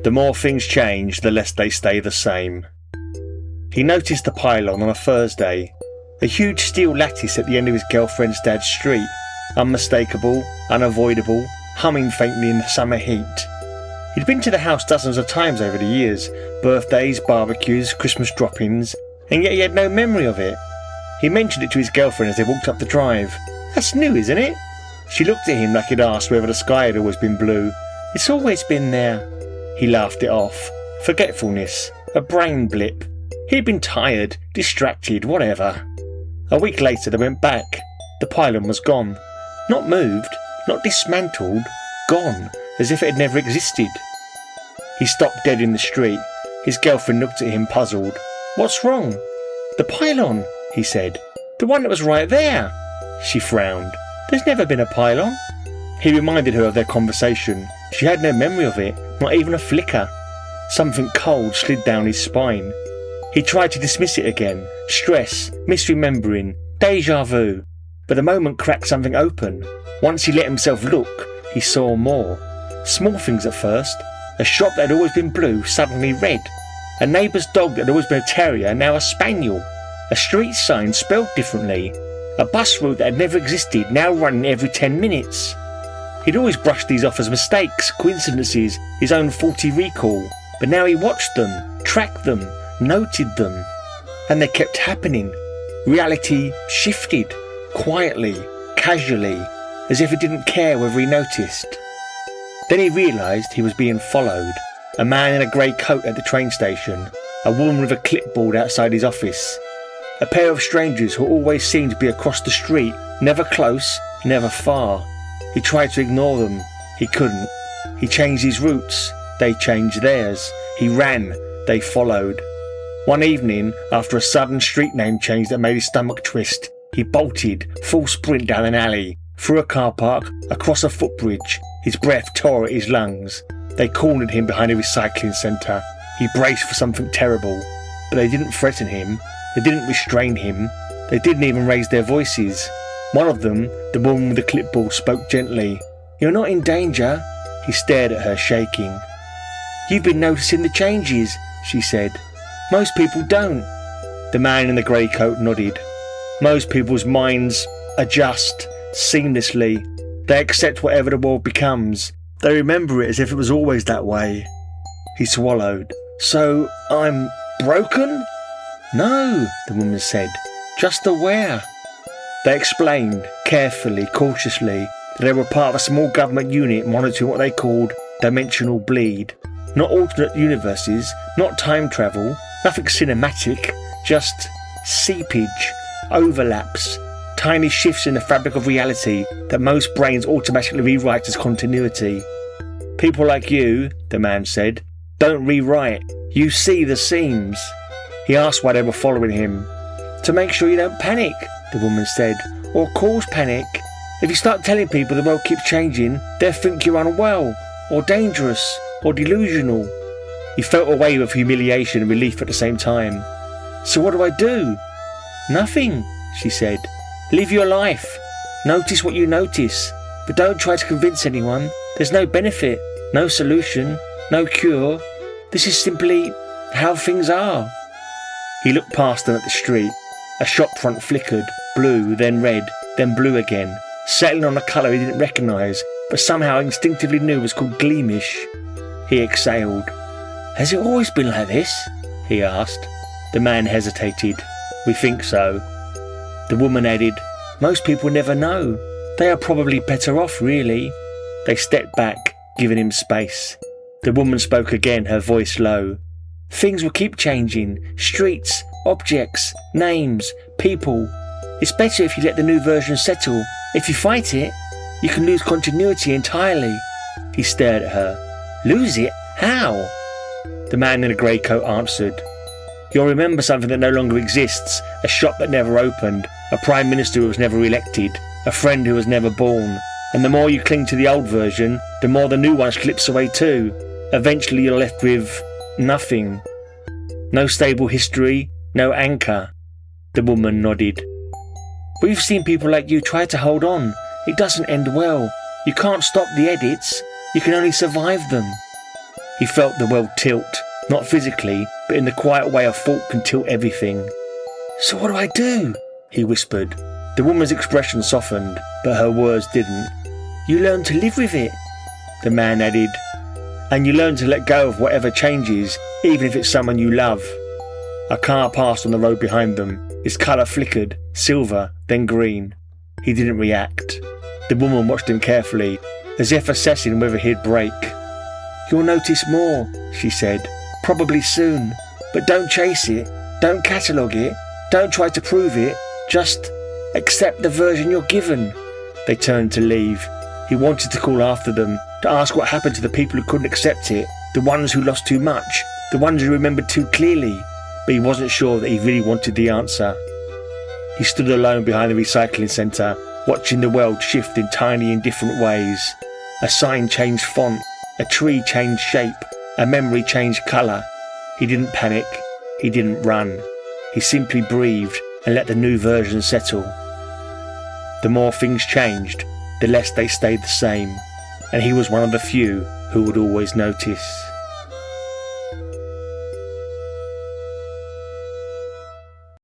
The more things change, the less they stay the same. He noticed the pylon on a Thursday, a huge steel lattice at the end of his girlfriend's dad's street, unmistakable, unavoidable, humming faintly in the summer heat. He'd been to the house dozens of times over the years, birthdays, barbecues, Christmas drop-ins, and yet he had no memory of it. He mentioned it to his girlfriend as they walked up the drive. "That's new, isn't it?" She looked at him like he'd asked whether the sky had always been blue. "It's always been there." He laughed it off. Forgetfulness. A brain blip. He'd been tired, distracted, whatever. A week later they went back. The pylon was gone. Not moved, not dismantled, gone, as if it had never existed. He stopped dead in the street. His girlfriend looked at him puzzled. "What's wrong?" "The pylon," he said. "The one that was right there." She frowned. "There's never been a pylon." He reminded her of their conversation. She had no memory of it, not even a flicker. Something cold slid down his spine. He tried to dismiss it again. Stress, misremembering, déjà vu. But the moment cracked something open. Once he let himself look, he saw more. Small things at first. A shop that had always been blue, suddenly red. A neighbour's dog that had always been a terrier, now a spaniel. A street sign spelled differently. A bus route that had never existed, now running every 10 minutes. He'd always brushed these off as mistakes, coincidences, his own faulty recall. But now he watched them, tracked them, noted them. And they kept happening. Reality shifted, quietly, casually, as if it didn't care whether he noticed. Then he realised he was being followed. A man in a grey coat at the train station. A woman with a clipboard outside his office. A pair of strangers who always seemed to be across the street, never close, never far. He tried to ignore them. He couldn't. He changed his routes. They changed theirs. He ran. They followed. One evening, after a sudden street name change that made his stomach twist, he bolted, full sprint down an alley, through a car park, across a footbridge. His breath tore at his lungs. They cornered him behind a recycling centre. He braced for something terrible. But they didn't threaten him. They didn't restrain him. They didn't even raise their voices. One of them, the woman with the clipboard, spoke gently. "You're not in danger." He stared at her, shaking. "You've been noticing the changes," she said. "Most people don't." The man in the grey coat nodded. Most people's minds adjust seamlessly. They accept whatever the world becomes. They remember it as if it was always that way. He swallowed. "So, I'm broken?" "No," the woman said. "Just aware." They explained, carefully, cautiously, that they were part of a small government unit monitoring what they called dimensional bleed. Not alternate universes, not time travel, nothing cinematic, just seepage, overlaps, tiny shifts in the fabric of reality that most brains automatically rewrite as continuity. "People like you," the man said, "don't rewrite. You see the seams." He asked why they were following him. "To make sure you don't panic," the woman said, "or cause panic. If you start telling people the world keeps changing, they'll think you're unwell, or dangerous, or delusional." He felt a wave of humiliation and relief at the same time. "So what do I do?" "Nothing," she said. "Live your life. Notice what you notice. But don't try to convince anyone. There's no benefit, no solution, no cure. This is simply how things are." He looked past them at the street. A shop front flickered, blue, then red, then blue again, settling on a colour he didn't recognise, but somehow instinctively knew was called gleamish. He exhaled. "Has it always been like this?" he asked. The man hesitated. "We think so." The woman added, "Most people never know. They are probably better off, really." They stepped back, giving him space. The woman spoke again, her voice low. "Things will keep changing. Streets, objects, names, people. It's better if you let the new version settle. If you fight it, you can lose continuity entirely." He stared at her. "Lose it? How?" The man in a grey coat answered. "You'll remember something that no longer exists, a shop that never opened, a prime minister who was never elected, a friend who was never born. And the more you cling to the old version, the more the new one slips away too. Eventually you're left with nothing. No stable history, no anchor." The woman nodded. "We've seen people like you try to hold on. It doesn't end well. You can't stop the edits. You can only survive them." He felt the world tilt, not physically, but in the quiet way a thought can tilt everything. "So what do I do?" he whispered. The woman's expression softened, but her words didn't. "You learn to live with it," the man added. "And you learn to let go of whatever changes, even if it's someone you love." A car passed on the road behind them. Its colour flickered, silver, then green. He didn't react. The woman watched him carefully, as if assessing whether he'd break. "You'll notice more," she said. "Probably soon. But don't chase it. Don't catalogue it. Don't try to prove it. Just accept the version you're given." They turned to leave. He wanted to call after them, to ask what happened to the people who couldn't accept it, the ones who lost too much, the ones who remembered too clearly, but he wasn't sure that he really wanted the answer. He stood alone behind the recycling centre, watching the world shift in tiny indifferent ways. A sign changed font, a tree changed shape, a memory changed colour. He didn't panic, he didn't run. He simply breathed and let the new version settle. The more things changed, the less they stayed the same, and he was one of the few who would always notice.